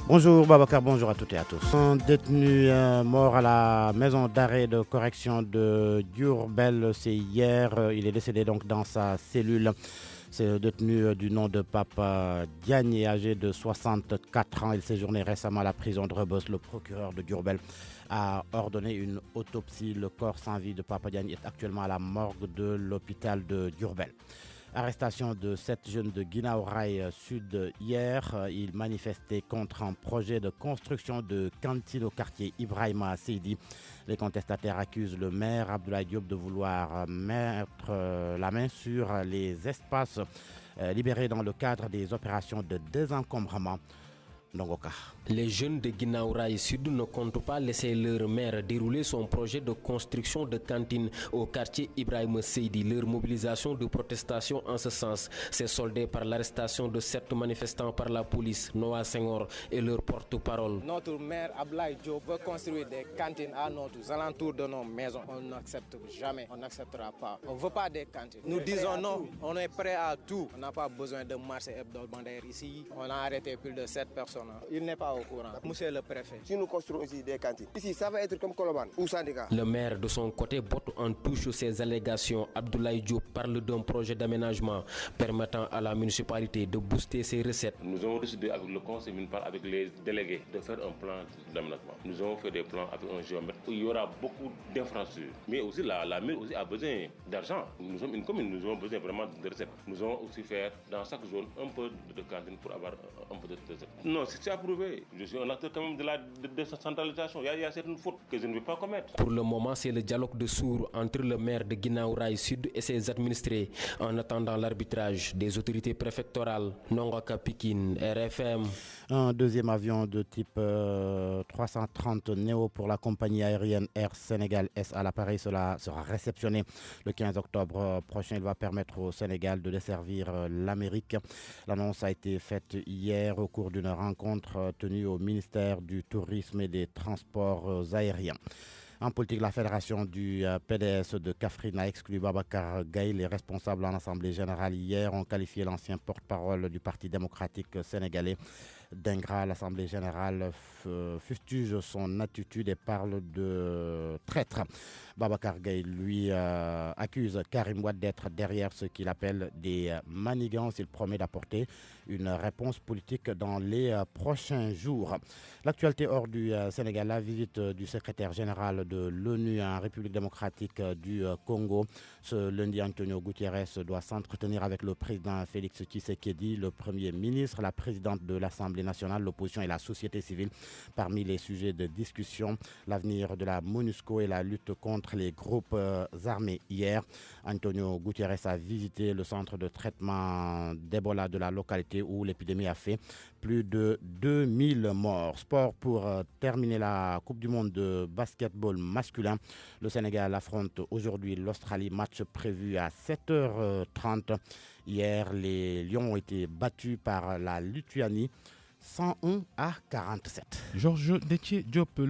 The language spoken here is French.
Bonjour Babacar, bonjour à toutes et à tous. Un détenu mort à la maison d'arrêt de correction de Diourbel, c'est hier. Il est décédé donc dans sa cellule. C'est un détenu du nom de Papa Diagne, âgé de 64 ans. Il séjournait récemment à la prison de Rebeuss. Le procureur de Diourbel a ordonné une autopsie. Le corps sans vie de Papa Diagne est actuellement à la morgue de l'hôpital de Diourbel. Arrestation de 7 jeunes de Guinaw Rail Sud hier. Ils manifestaient contre un projet de construction de cantine au quartier Ibrahima Seydi. Les contestataires accusent le maire Abdoulaye Diop de vouloir mettre la main sur les espaces libérés dans le cadre des opérations de désencombrement. Ndongoka. Les jeunes de Guinaw Rail Sud ne comptent pas laisser leur maire dérouler son projet de construction de cantine au quartier Ibrahima Seydi. Leur mobilisation de protestation en ce sens s'est soldée par l'arrestation de 7 manifestants par la police, Noah Senghor et leur porte-parole. Notre maire Abdoulaye Diop veut construire des cantines à nos alentours de nos maisons. On n'accepte jamais, on n'acceptera pas. On ne veut pas des cantines. Nous disons non, on est prêt à tout. On n'a pas besoin de marché hebdomadaire ici. On a arrêté plus de 7 personnes. Il n'est pas au courant. Monsieur le préfet. Si nous construisons ici des cantines, ici ça va être comme Koloban ou Sandika. Le maire de son côté botte en touche ces allégations. Abdoulaye Diop parle d'un projet d'aménagement permettant à la municipalité de booster ses recettes. Nous avons décidé avec le conseil municipal, avec les délégués, de faire un plan d'aménagement. Nous avons fait des plans avec un géomètre où il y aura beaucoup d'infrastructures. Mais aussi la mairie aussi a besoin d'argent. Nous sommes une commune, nous avons besoin vraiment de recettes. Nous allons aussi faire dans chaque zone un peu de cantine pour avoir un peu de recettes. Non, c'est approuvé. Je suis un acteur quand même de la décentralisation. Il y a certaines fautes que je ne vais pas commettre. Pour le moment, c'est le dialogue de sourds entre le maire de Guinaw Rail Sud et ses administrés en attendant l'arbitrage des autorités préfectorales. Nongaka Pikine, RFM. Un deuxième avion de type 330 Neo pour la compagnie aérienne Air Sénégal SA. L'appareil sera réceptionné le 15 octobre prochain. Il va permettre au Sénégal de desservir l'Amérique. L'annonce a été faite hier au cours d'une rencontre tenue au ministère du Tourisme et des Transports aériens. En politique, la fédération du PDS de Kaffrine a exclu Babacar Gaye. Les responsables en assemblée générale hier ont qualifié l'ancien porte-parole du Parti démocratique sénégalais d'ingrat. L'assemblée générale fustige son attitude et parle de traître. Babacar Gaye, lui, accuse Karim Wade d'être derrière ce qu'il appelle des manigances. Il promet d'apporter une réponse politique dans les prochains jours. L'actualité hors du Sénégal, la visite du secrétaire général de l'ONU en République démocratique du Congo. Ce lundi, Antonio Guterres doit s'entretenir avec le président Félix Tshisekedi, le premier ministre, la présidente de l'Assemblée nationale, l'opposition et la société civile. Parmi les sujets de discussion, l'avenir de la MONUSCO et la lutte contre les groupes armés. Hier, Antonio Guterres a visité le centre de traitement d'Ebola de la localité où l'épidémie a fait plus de 2000 morts. Sport pour terminer la Coupe du monde de basketball masculin. Le Sénégal affronte aujourd'hui l'Australie, match prévu à 7h30. Hier, les Lions ont été battus par la Lituanie 101 à 47. Georges Détier Diop.